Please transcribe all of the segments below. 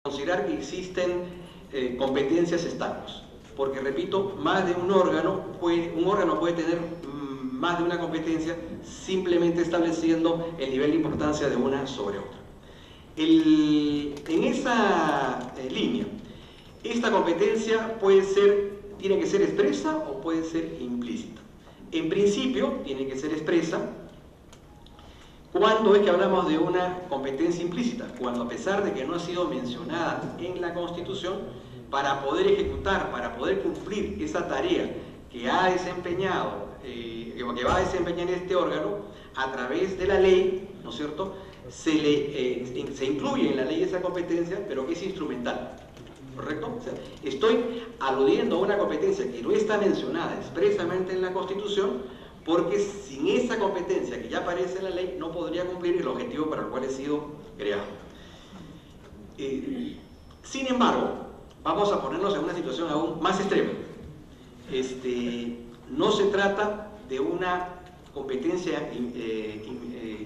considerar que existen competencias estables, porque repito, más de un órgano puede tener más de una competencia simplemente estableciendo el nivel de importancia de una sobre otra. En esa línea, esta competencia tiene que ser expresa o puede ser implícita. En principio, tiene que ser expresa. ¿Cuándo es que hablamos de una competencia implícita? Cuando, a pesar de que no ha sido mencionada en la Constitución, para poder ejecutar, para poder cumplir esa tarea que ha desempeñado, que va a desempeñar este órgano, a través de la ley, ¿no es cierto?, se incluye en la ley esa competencia, pero que es instrumental, ¿correcto? O sea, estoy aludiendo a una competencia que no está mencionada expresamente en la Constitución, porque sin esa competencia que ya aparece en la ley no podría cumplir el objetivo para el cual ha sido creado. Sin embargo, vamos a ponernos en una situación aún más extrema. No se trata de una competencia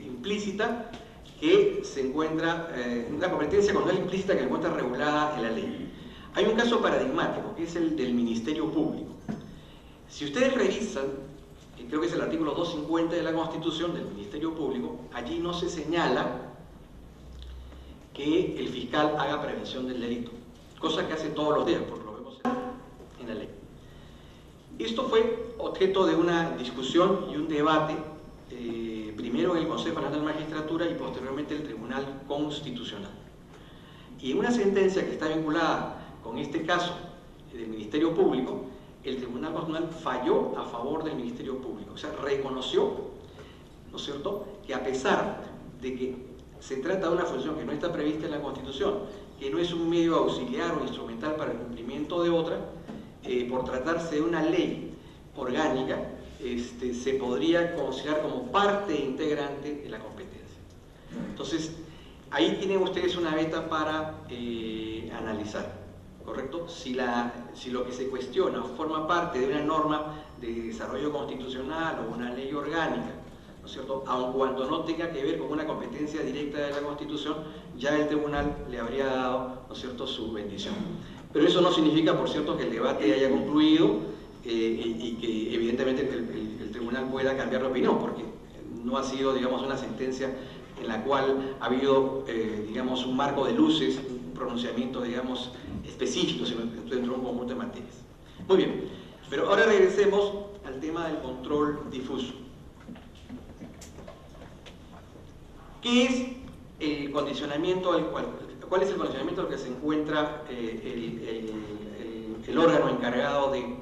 implícita que se encuentra, una competencia con nivel implícita que se encuentra regulada en la ley. Hay un caso paradigmático, que es el del Ministerio Público. Si ustedes revisan, creo que es el artículo 250 de la Constitución del Ministerio Público, allí no se señala que el fiscal haga prevención del delito, cosa que hace todos los días, porque lo vemos en la ley. Esto fue objeto de una discusión y un debate, primero en el Consejo Nacional de la Magistratura y posteriormente en el Tribunal Constitucional. Y en una sentencia que está vinculada con este caso del Ministerio Público, el Tribunal Constitucional falló a favor del Ministerio Público, o sea, reconoció, ¿no es cierto?, que a pesar de que se trata de una función que no está prevista en la Constitución, que no es un medio auxiliar o instrumental para el cumplimiento de otra, por tratarse de una ley orgánica, se podría considerar como parte integrante de la competencia. Entonces, ahí tienen ustedes una beta para analizar. ¿Correcto? Si lo que se cuestiona forma parte de una norma de desarrollo constitucional o una ley orgánica, ¿no es cierto?, aun cuando no tenga que ver con una competencia directa de la Constitución, ya el tribunal le habría dado, ¿no es cierto?, su bendición. Pero eso no significa, por cierto, que el debate haya concluido y que evidentemente el tribunal pueda cambiar de opinión, porque no ha sido, digamos, una sentencia en la cual ha habido, digamos, un marco de luces, un pronunciamiento, digamos, específico dentro de un conjunto de materias. Muy bien, pero ahora regresemos al tema del control difuso. ¿Qué es el condicionamiento cuál es el condicionamiento al que se encuentra el órgano encargado de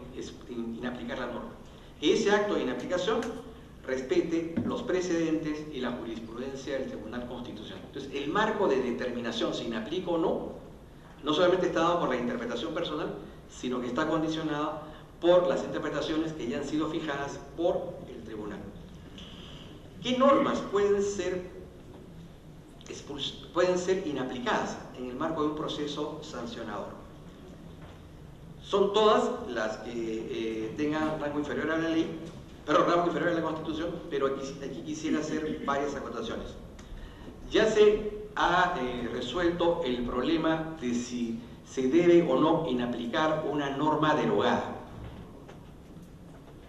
inaplicar la norma? Que ese acto de inaplicación respete los precedentes y la jurisprudencia del Tribunal Constitucional. Entonces, el marco de determinación si inaplica o no solamente está dado por la interpretación personal, sino que está condicionado por las interpretaciones que ya han sido fijadas por el tribunal. ¿Qué normas pueden ser inaplicadas en el marco de un proceso sancionador? Son todas las que tengan rango inferior a la ley, rango inferior a la Constitución, pero aquí quisiera hacer varias acotaciones. Ya se ha resuelto el problema de si se debe o no inaplicar una norma derogada.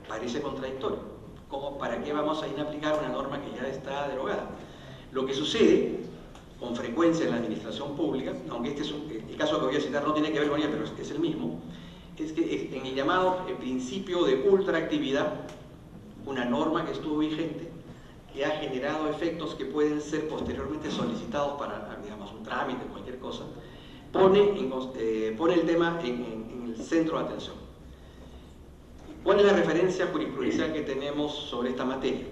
Parece contradictorio. ¿Cómo, para qué vamos a inaplicar una norma que ya está derogada? Lo que sucede con frecuencia en la administración pública, aunque el caso que voy a citar no tiene que ver con ella, pero es el mismo, es que en el llamado principio de ultraactividad, una norma que estuvo vigente, que ha generado efectos que pueden ser posteriormente solicitados para, digamos, un trámite, cualquier cosa, pone el tema en el centro de atención. ¿Cuál es la referencia jurisprudencial que tenemos sobre esta materia?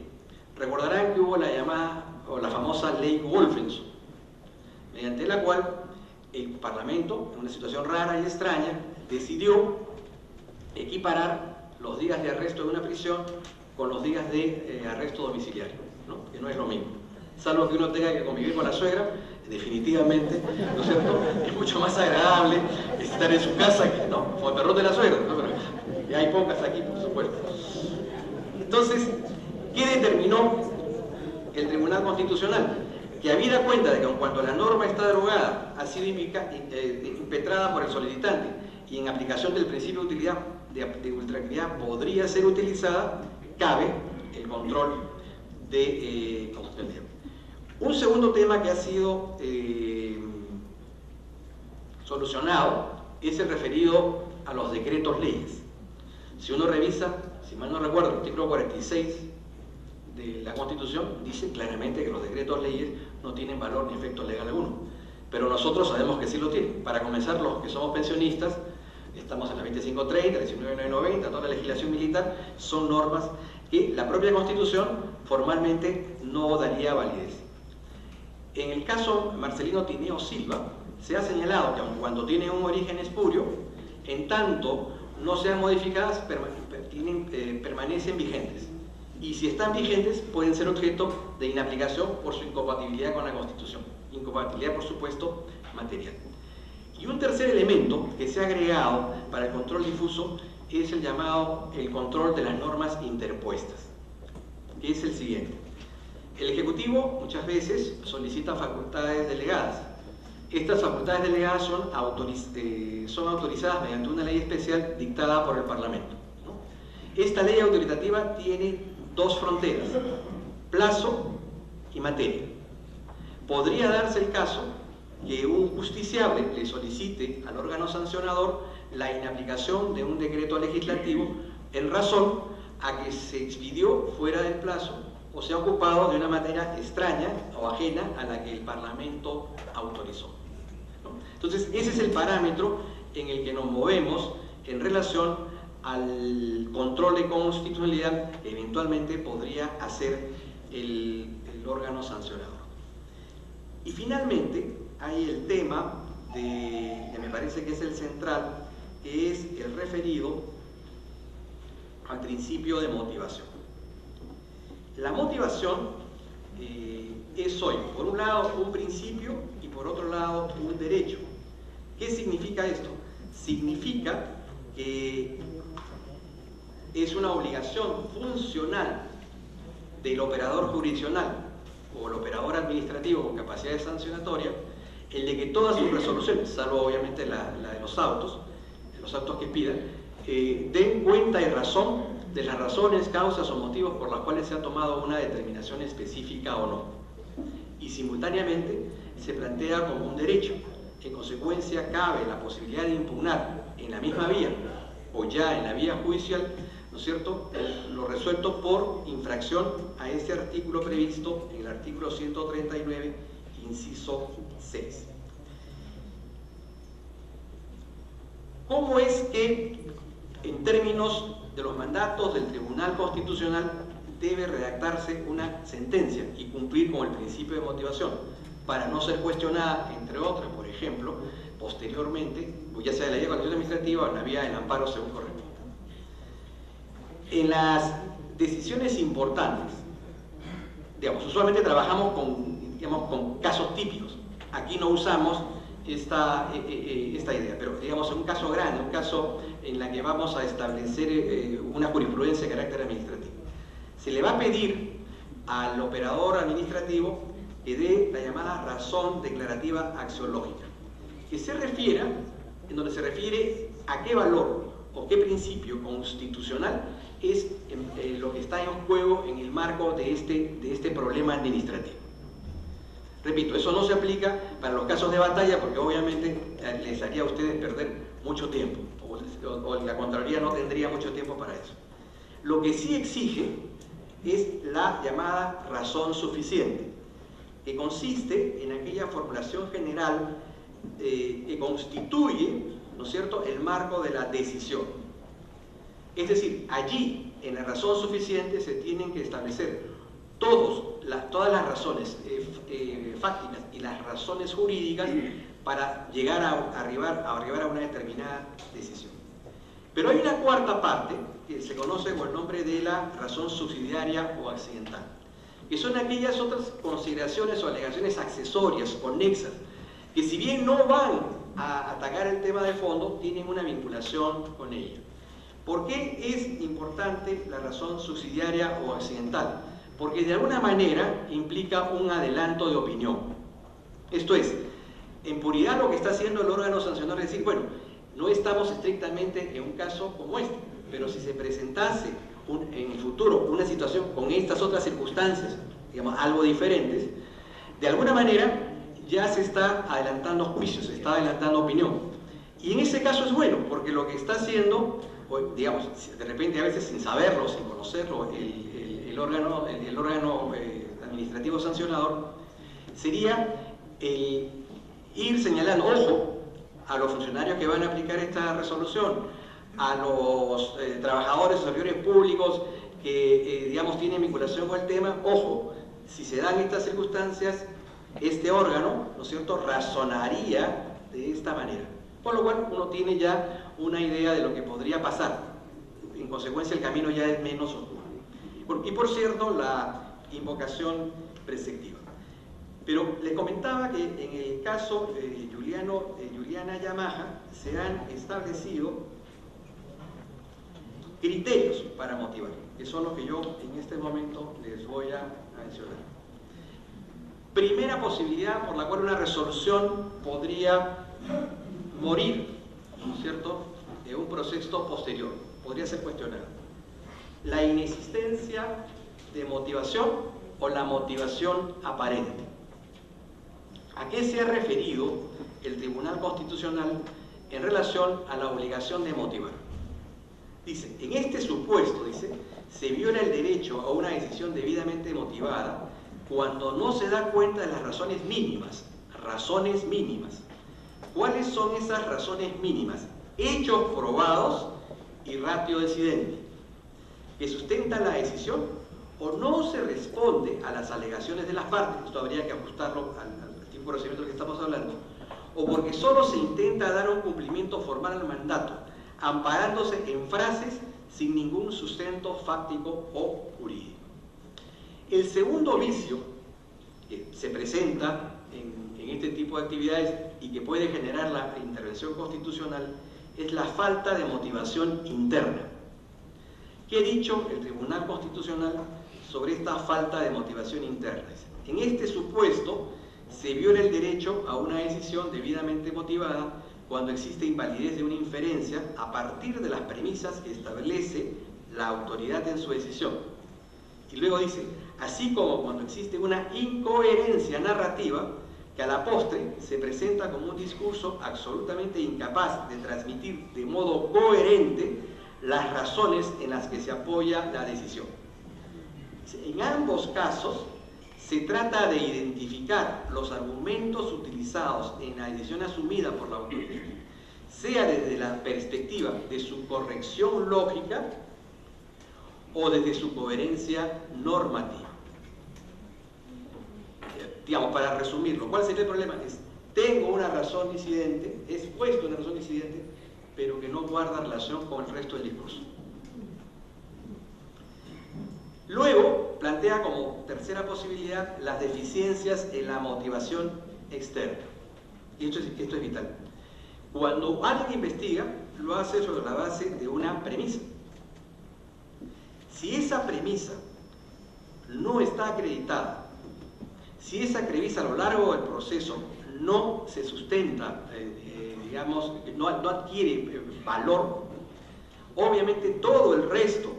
Recordarán que hubo la llamada, o la famosa ley Wolfenson, mediante la cual el Parlamento, en una situación rara y extraña, decidió equiparar los días de arresto de una prisión con los días de arresto domiciliario, ¿no? Que no es lo mismo. Salvo que uno tenga que convivir con la suegra, definitivamente, ¿no es cierto?, es mucho más agradable estar en su casa que, ¿no?, como el perro de la suegra, ¿no? Pero ya hay pocas aquí, por supuesto. Entonces, ¿qué determinó el Tribunal Constitucional? que habida cuenta de que en cuanto la norma está derogada, ha sido impetrada por el solicitante y en aplicación del principio de utilidad de ultraactividad podría ser utilizada, cabe el control de constitucionalidad. Un segundo tema que ha sido solucionado es el referido a los decretos leyes. Si uno revisa, si mal no recuerdo, el artículo 46 de la Constitución dice claramente que los decretos leyes no tienen valor ni efecto legal alguno, pero nosotros sabemos que sí lo tienen. Para comenzar, los que somos pensionistas, estamos en la 2530, 19990, toda la legislación militar, son normas que la propia Constitución formalmente no daría validez. En el caso Marcelino Tineo Silva, se ha señalado que aun cuando tienen un origen espurio, en tanto no sean modificadas, permanecen vigentes. Y si están vigentes, pueden ser objeto de inaplicación por su incompatibilidad con la Constitución. Incompatibilidad, por supuesto, material. Y un tercer elemento que se ha agregado para el control difuso es el llamado el control de las normas interpuestas, que es el siguiente. El Ejecutivo muchas veces solicita facultades delegadas. Estas facultades delegadas son autorizadas mediante una ley especial dictada por el Parlamento, ¿no? Esta ley autoritativa tiene dos fronteras, plazo y materia. Podría darse el caso que un justiciable le solicite al órgano sancionador la inaplicación de un decreto legislativo en razón a que se expidió fuera del plazo o se ha ocupado de una manera extraña o ajena a la que el Parlamento autorizó, ¿no? Entonces, ese es el parámetro en el que nos movemos en relación al control de constitucionalidad que eventualmente podría hacer el órgano sancionador. Y finalmente, hay el tema que me parece que es el central, que es el referido al principio de motivación. La motivación es hoy, por un lado, un principio y por otro lado, un derecho. ¿Qué significa esto? Significa que es una obligación funcional del operador jurisdiccional o el operador administrativo con capacidad sancionatoria el de que todas sus resoluciones, salvo obviamente la de los autos que pidan, den cuenta y razón de las razones, causas o motivos por las cuales se ha tomado una determinación específica o no. Y simultáneamente se plantea como un derecho. En consecuencia, cabe la posibilidad de impugnar en la misma vía o ya en la vía judicial, ¿no es cierto?, lo resuelto por infracción a este artículo previsto en el artículo 139, inciso 6. ¿Cómo es que, en términos de los mandatos del Tribunal Constitucional, debe redactarse una sentencia y cumplir con el principio de motivación para no ser cuestionada, entre otras, por ejemplo, posteriormente, ya sea de la vía contencioso administrativa o en la vía del amparo según corresponda? En las decisiones importantes, digamos, usualmente trabajamos con casos típicos. Aquí no usamos esta idea, pero digamos en un caso grande, un caso en la que vamos a establecer una jurisprudencia de carácter administrativo, se le va a pedir al operador administrativo que dé la llamada razón declarativa axiológica, que se refiera, en donde se refiere a qué valor o qué principio constitucional es lo que está en juego en el marco de este problema administrativo. Repito, eso no se aplica para los casos de batalla porque obviamente les haría a ustedes perder mucho tiempo, o la Contraloría no tendría mucho tiempo para eso. Lo que sí exige es la llamada razón suficiente, que consiste en aquella formulación general que constituye, ¿no es cierto?, el marco de la decisión. Es decir, allí, en la razón suficiente, se tienen que establecer todas las razones fácticas y las razones jurídicas para llegar a arribar a una determinada decisión. Pero hay una cuarta parte que se conoce con el nombre de la razón subsidiaria o accidental, que son aquellas otras consideraciones o alegaciones accesorias, conexas, que si bien no van a atacar el tema de fondo, tienen una vinculación con ella. ¿Por qué es importante la razón subsidiaria o accidental? porque de alguna manera implica un adelanto de opinión. Esto es, en puridad lo que está haciendo el órgano sancionador es decir, bueno, no estamos estrictamente en un caso como este, pero si se presentase en el futuro una situación con estas otras circunstancias, digamos, algo diferentes, de alguna manera ya se está adelantando juicios, se está adelantando opinión. Y en ese caso es bueno, porque lo que está haciendo, digamos, de repente a veces sin saberlo, sin conocerlo, el órgano administrativo sancionador, sería ir señalando, ojo, a los funcionarios que van a aplicar esta resolución, a los trabajadores o servidores públicos que, digamos, tienen vinculación con el tema, ojo, si se dan estas circunstancias, este órgano, ¿no es cierto?, razonaría de esta manera. Por lo cual uno tiene ya una idea de lo que podría pasar. En consecuencia, el camino ya es menos oscuro. Y por cierto, la invocación preceptiva. Pero les comentaba que en el caso de Juliana Yamaha se han establecido criterios para motivar, que son los que yo en este momento les voy a mencionar. Primera posibilidad por la cual una resolución podría morir, ¿no es cierto?, en un proceso posterior, podría ser cuestionada. La inexistencia de motivación o la motivación aparente. ¿A qué se ha referido el Tribunal Constitucional en relación a la obligación de motivar? Dice, en este supuesto, dice, se viola el derecho a una decisión debidamente motivada cuando no se da cuenta de las razones mínimas. Razones mínimas. ¿Cuáles son esas razones mínimas? Hechos probados y ratio decidente, que sustentan la decisión o no se responde a las alegaciones de las partes, esto habría que ajustarlo al tipo de procedimiento que estamos hablando, o porque solo se intenta dar un cumplimiento formal al mandato, amparándose en frases sin ningún sustento fáctico o jurídico. El segundo vicio que se presenta en este tipo de actividades y que puede generar la intervención constitucional es la falta de motivación interna. ¿Qué ha dicho el Tribunal Constitucional sobre esta falta de motivación interna? En este supuesto se viola el derecho a una decisión debidamente motivada cuando existe invalidez de una inferencia a partir de las premisas que establece la autoridad en su decisión. Y luego dice, así como cuando existe una incoherencia narrativa que a la postre se presenta como un discurso absolutamente incapaz de transmitir de modo coherente las razones en las que se apoya la decisión. En ambos casos se trata de identificar los argumentos utilizados en la decisión asumida por la autoridad, sea desde la perspectiva de su corrección lógica o desde su coherencia normativa. Digamos, para resumirlo, ¿cuál sería el problema? Tengo una razón disidente, he expuesto una razón disidente, pero que no guarda relación con el resto del discurso. Luego, plantea como tercera posibilidad las deficiencias en la motivación externa. Y esto es vital. Cuando alguien investiga, lo hace sobre la base de una premisa. Si esa premisa no está acreditada, si esa premisa a lo largo del proceso no se sustenta, digamos, no adquiere valor, obviamente todo el resto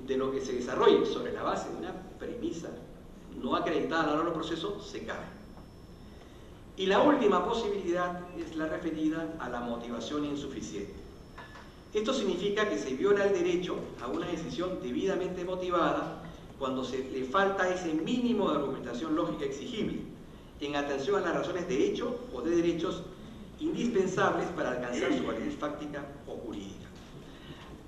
de lo que se desarrolle sobre la base de una premisa no acreditada a lo largo del proceso se cae. Y la última posibilidad es la referida a la motivación insuficiente. Esto significa que se viola el derecho a una decisión debidamente motivada cuando se le falta ese mínimo de argumentación lógica exigible en atención a las razones de hecho o de derechos indispensables para alcanzar su validez fáctica o jurídica.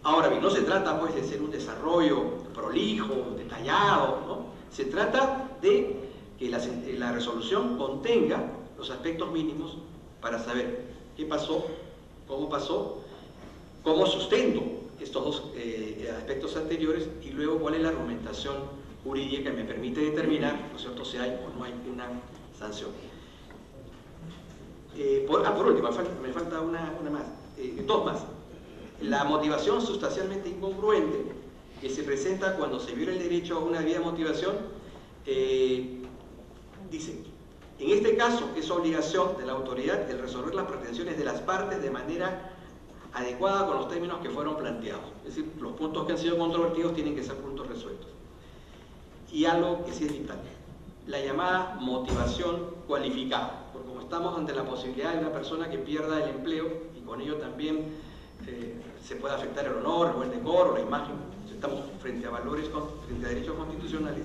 Ahora bien, no se trata pues de ser un desarrollo prolijo, detallado, ¿no? Se trata de que la resolución contenga los aspectos mínimos para saber qué pasó, cómo sustento estos dos aspectos anteriores y luego cuál es la argumentación jurídica que me permite determinar, ¿no es cierto?, si hay o no hay una sanción. Por último, me falta una más, dos más. La motivación sustancialmente incongruente que se presenta cuando se viola el derecho a una debida motivación, dice, en este caso es obligación de la autoridad el resolver las pretensiones de las partes de manera adecuada con los términos que fueron planteados. Es decir, los puntos que han sido controvertidos tienen que ser puntos resueltos. Y algo que sí es vital, la llamada motivación cualificada, porque como estamos ante la posibilidad de una persona que pierda el empleo y con ello también se puede afectar el honor o el decoro, la imagen, estamos frente a valores, frente a derechos constitucionales,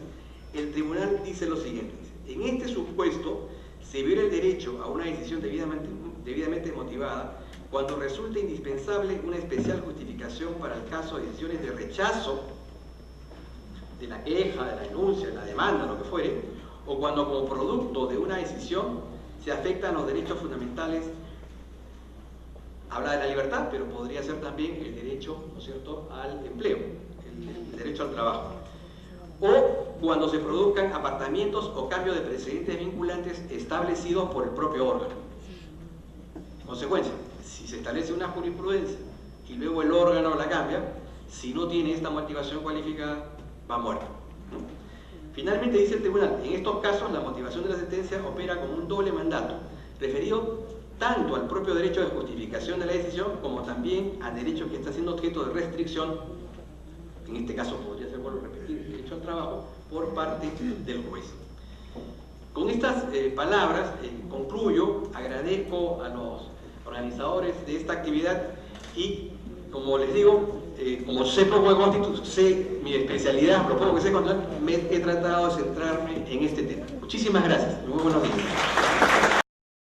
el tribunal dice lo siguiente: en este supuesto se viola el derecho a una decisión debidamente motivada cuando resulta indispensable una especial justificación para el caso de decisiones de rechazo de la queja, de la denuncia, de la demanda, lo que fuere, o cuando como producto de una decisión se afectan los derechos fundamentales. Habla de la libertad, pero podría ser también el derecho, ¿no es cierto?, al empleo, el derecho al trabajo. O cuando se produzcan apartamientos o cambios de precedentes vinculantes establecidos por el propio órgano. En consecuencia, si se establece una jurisprudencia y luego el órgano la cambia, si no tiene esta motivación cualificada, va muerto. Finalmente dice el tribunal, en estos casos la motivación de la sentencia opera como un doble mandato, referido tanto al propio derecho de justificación de la decisión como también al derecho que está siendo objeto de restricción, en este caso podría ser, vuelvo a repetir, el derecho al trabajo, por parte del juez. Con estas palabras concluyo, agradezco a los organizadores de esta actividad y, como les digo, como sé poco de Constitución, sé mi especialidad, lo poco que sé contra, he tratado de centrarme en este tema. Muchísimas gracias y muy buenos días.